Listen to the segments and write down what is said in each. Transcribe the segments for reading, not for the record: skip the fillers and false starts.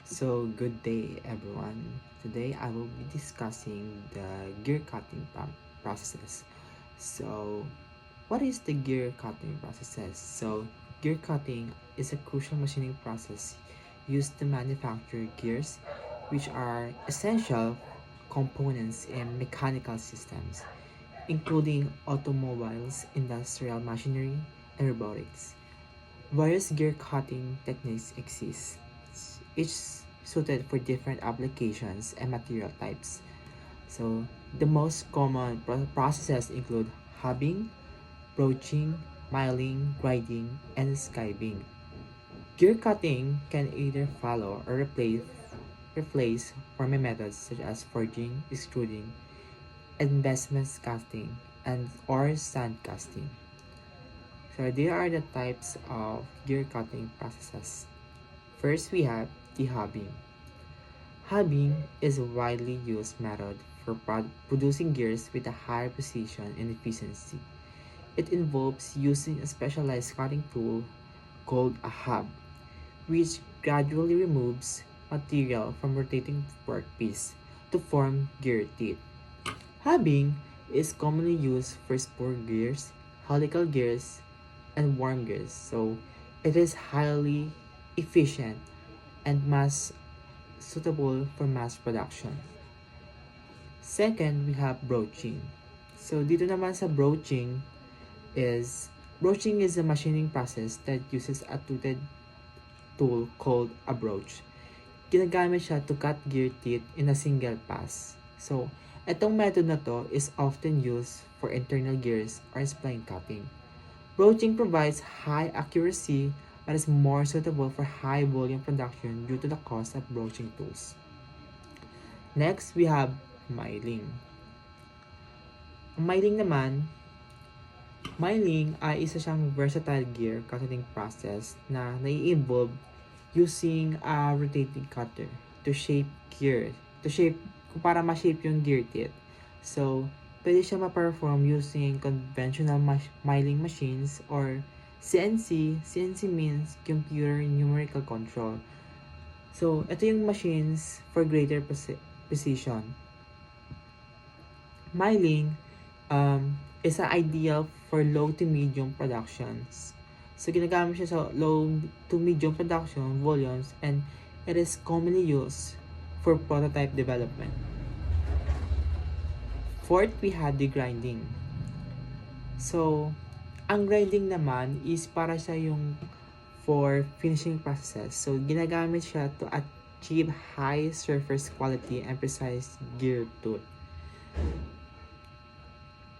So, good day everyone. Today I will be discussing the gear cutting processes. So, what is the gear cutting processes? So, gear cutting is a crucial machining process used to manufacture gears, which are essential components in mechanical systems, including automobiles, industrial machinery, and robotics. Various gear cutting techniques exist, each suited for different applications and material types. So, the most common processes include hubbing, broaching, milling, grinding, and skiving. Gear cutting can either follow or replace forming methods such as forging, extruding, investment casting, and or sand casting. So there are the types of gear cutting processes. First, we have the hubbing. Hubbing is a widely used method for producing gears with a higher precision and efficiency. It involves using a specialized cutting tool called a hub, which gradually removes material from rotating workpiece to form gear teeth. Hubbing is commonly used for spur gears, helical gears, and worm gears, so it is highly efficient and mass suitable for mass production. Second, we have broaching. So dito naman sa broaching is a machining process that uses a toothed tool called a broach. Ginagamit siya to cut gear teeth in a single pass. So, itong method na to is often used for internal gears or spline cutting. Broaching provides high accuracy but is more suitable for high volume production due to the cost of broaching tools. Next, we have milling. Ang milling ay isa siyang versatile gear cutting process na nai-involve using a rotating cutter to shape gear, para ma-shape yung gear teeth. So, pwede siya ma-perform using conventional milling machines or CNC. CNC means computer numerical control. So, ito yung machines for greater precision. Milling is ideal for low to medium productions. So, ginagamit siya sa low to medium production volumes and it is commonly used for prototype development. Fourth, we have the grinding. So, ang grinding naman is para sa yung for finishing processes. So, ginagamit siya to achieve high surface quality and precise gear tooth.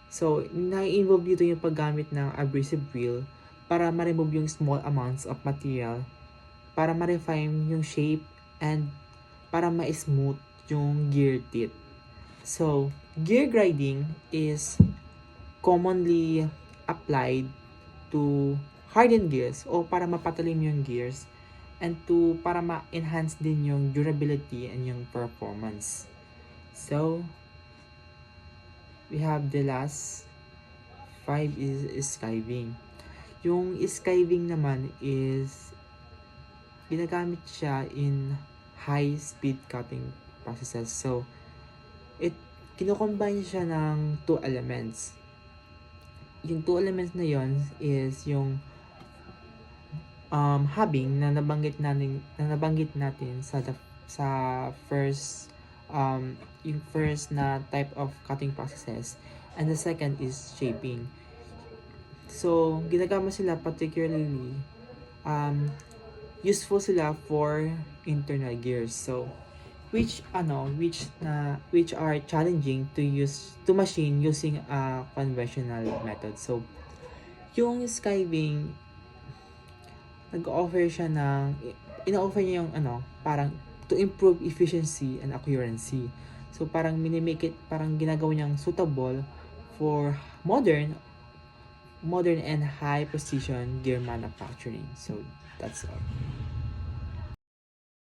So, na-involve dito yung paggamit ng abrasive wheel para ma-remove yung small amounts of material, para ma-refine yung shape, and para ma-smooth yung gear teeth. So, gear grinding is commonly applied to harden gears o para mapatalim yung gears and para ma-enhance din yung durability and yung performance. So, we have the last 5 is skiving. Yung skiving naman is ginagamit siya in high speed cutting processes. So, kino-combine siya ng two elements. Yung two elements na yon is yung hubbing na nabanggit natin sa first yung first na type of cutting processes, and the second is shaping. So, ginagamit sila particularly useful sila for internal gears. So, which are challenging to machine using a conventional method. So, yung skiving ino-offer niya yung parang to improve efficiency and accuracy. So, parang parang ginagawa niyang suitable for modern and high precision gear manufacturing. So, that's all.